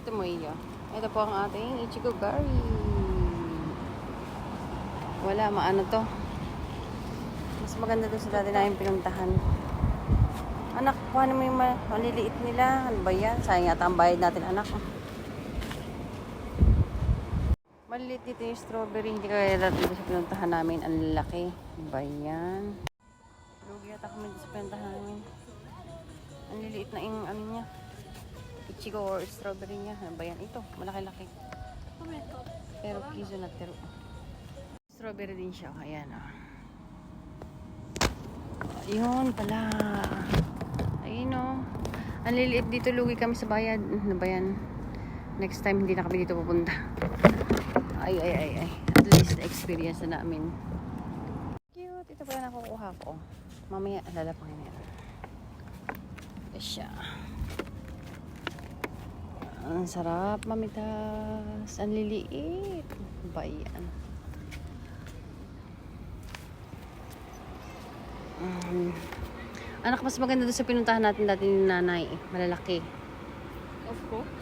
Ito mo iya. Ito po ang ating Ichigo Gari. Wala, maano to. Mas maganda doon sa dati namin pinuntahan. Anak, kuha mo yung maliliit nila. Ano ba yan? Sayang yata ang bayad natin, anak. Maliliit dito yung strawberry. Hindi kaya dati sa pinuntahan namin. Ang laki. Ano ba yan? Lugi yata kami dito sa pinuntahan namin. Ang liliit na yung ano niya. Ichigo or strawberry niya. Ano ba yan? Ito, malaki-laki. Pero kiso na tero. Strawberry din siya. Ayan o. Ayun pala. Ayun o. Ang liliit dito. Lugi kami sa bayad. Ano ba yan? Next time hindi na kami dito pupunta. Ay. At least experience na namin. Cute. Ito pala nakukuha ko. Mamaya lalapangin na yan. Ito siya. Ang sarap mamitas. Ang liliit. Bayan. Anak, mas maganda doon sa pinuntahan natin dati ni nanay. Malalaki. Of course.